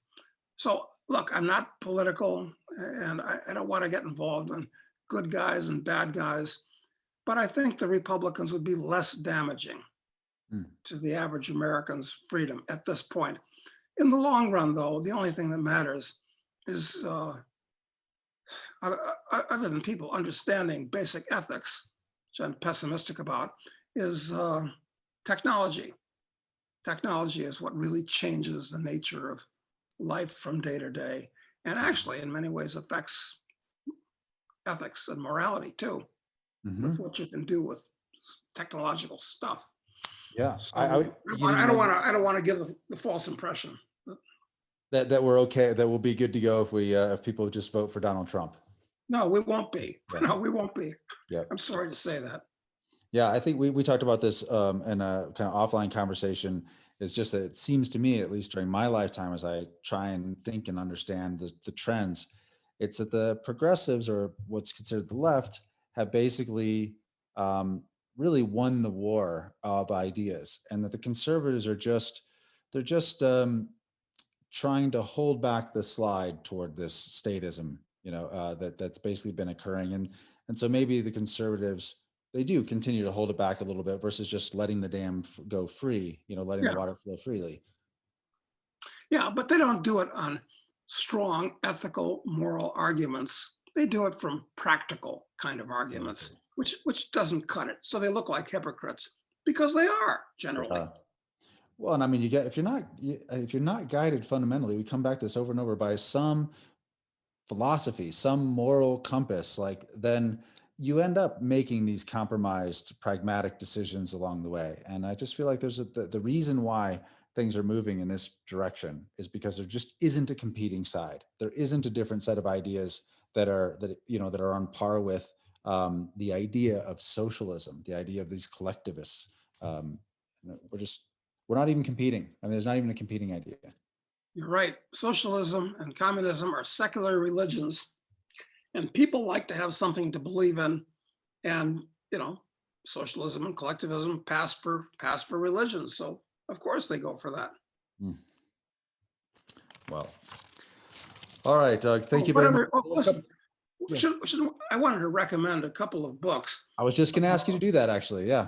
So look, I'm not political, and I don't want to get involved in good guys and bad guys, but I think the Republicans would be less damaging to the average American's freedom at this point. In the long run, though, the only thing that matters is, other than people understanding basic ethics, which I'm pessimistic about, is technology. Technology is what really changes the nature of life from day to day, and actually in many ways affects ethics and morality too, with what you can do with technological stuff. Yeah, So I don't want to give the false impression that we're okay, that we'll be good to go if people just vote for Donald Trump. No, we won't be. Yeah. No, we won't be. Yeah, I'm sorry to say that. Yeah, I think we talked about this in a kind of offline conversation. It's just that it seems to me, at least during my lifetime, as I try and think and understand the trends, it's that the progressives, or what's considered the left, have basically really won the war of ideas, and that the conservatives are they're just trying to hold back the slide toward this statism, that's basically been occurring, and so maybe the conservatives, they do continue to hold it back a little bit versus just letting the dam go free, letting the water flow freely. Yeah, but they don't do it on strong ethical, moral arguments. They do it from practical kind of arguments, which doesn't cut it. So they look like hypocrites because they are generally. Well, and I mean, if you're not guided fundamentally, we come back to this over and over, by some philosophy, some moral compass, then you end up making these compromised, pragmatic decisions along the way. And I just feel like there's the reason why things are moving in this direction is because there just isn't a competing side. There isn't a different set of ideas that are on par with the idea of socialism, the idea of these collectivists. We're not even competing. I mean, there's not even a competing idea. You're right. Socialism and communism are secular religions, and people like to have something to believe in. And, socialism and collectivism pass for religions. So of course they go for that. Well, all right, Doug, thank you very much. Listen, I wanted to recommend a couple of books. I was just going to ask you to do that, actually. Yeah.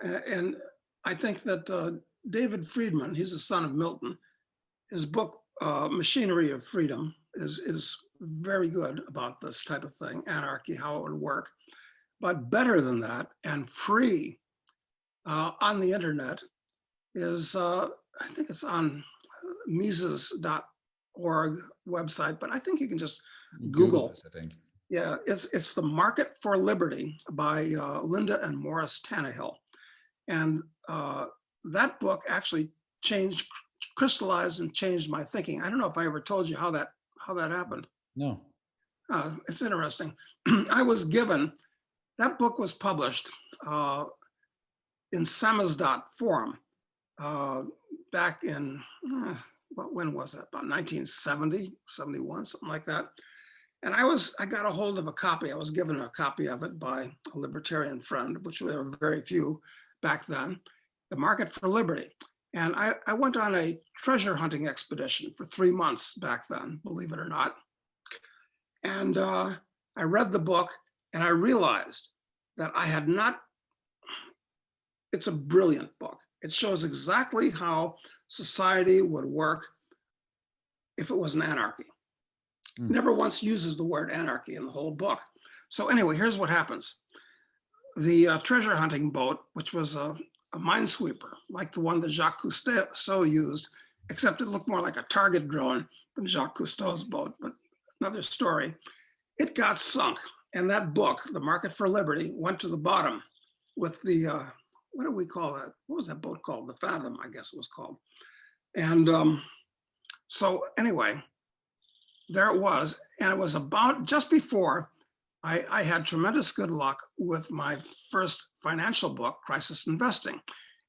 And I think that David Friedman, he's the son of Milton, his book, Machinery of Freedom, is very good about this type of thing, anarchy, how it would work. But better than that, and free on the internet, is, I think it's on Mises.org website, but I think you can just Google this, I think. Yeah, it's The Market for Liberty by Linda and Morris Tannehill. And that book actually crystallized and changed my thinking. I don't know if I ever told you how that happened. No. It's interesting. I was given, that book was published in Samizdat Forum back in, when was that? About 1970, 71, something like that. And I got a hold of a copy. I was given a copy of it by a libertarian friend, which there were very few back then, The Market for Liberty. And I went on a treasure hunting expedition for 3 months back then, believe it or not. And I read the book and I realized that I had not, it's a brilliant book. It shows exactly how society would work if it was an anarchy. Never once uses the word anarchy in the whole book. So anyway, here's what happens. The treasure hunting boat, which was a minesweeper, like the one that Jacques Cousteau used, except it looked more like a target drone than Jacques Cousteau's boat, but another story. It got sunk, and that book, The Market for Liberty, went to the bottom with the, what do we call that? What was that boat called? The Fathom, I guess it was called. And so anyway, there it was. And it was about just before I had tremendous good luck with my first financial book, Crisis Investing.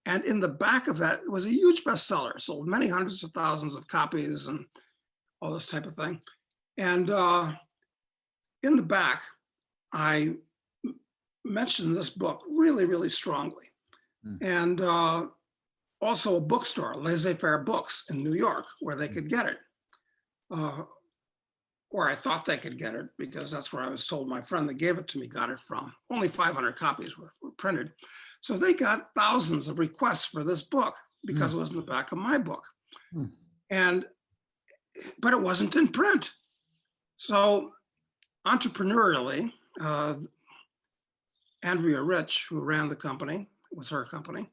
And in the back of that, it was a huge bestseller, sold many hundreds of thousands of copies and all this type of thing. And in the back, I mentioned this book really, really strongly. And also a bookstore, Laissez-Faire Books in New York, where they could get it. Or I thought they could get it, because that's where I was told my friend that gave it to me got it from. Only 500 copies were printed. So they got thousands of requests for this book because it was in the back of my book. But it wasn't in print. So entrepreneurially, Andrea Rich, who ran the company, it was her company,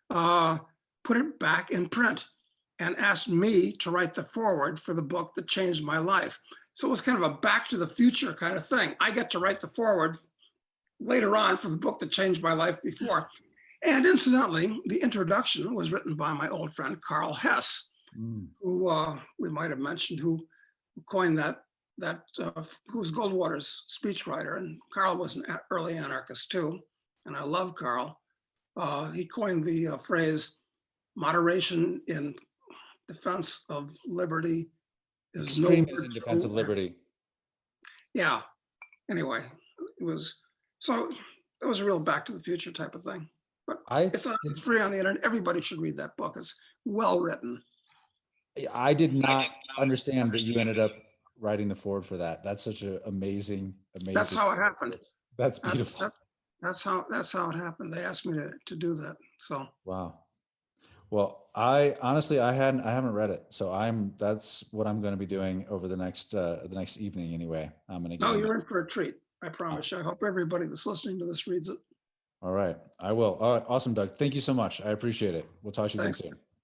put it back in print and asked me to write the foreword for the book that changed my life. So it was kind of a back to the future kind of thing. I get to write the foreword later on for the book that changed my life before. And incidentally, the introduction was written by my old friend, Carl Hess, who we might have mentioned, who coined who was Goldwater's speechwriter. And Carl was an early anarchist too. And I love Carl. He coined the phrase, moderation in defense of liberty is no Extremism in defense of liberty. Yeah. Anyway, it was a real back to the future type of thing. But it's free on the internet. Everybody should read that book. It's well written. I did not understand that you ended up writing the foreword for that. That's such an amazing. That's how it happened. That's beautiful. That's how it happened. They asked me to do that. So wow. Well, I honestly I haven't read it, so that's what I'm going to be doing over the next evening anyway. I'm going to. No, you're in for a treat. I promise you. I hope everybody that's listening to this reads it. All right, I will. All right, awesome, Doug. Thank you so much. I appreciate it. We'll talk to you again soon.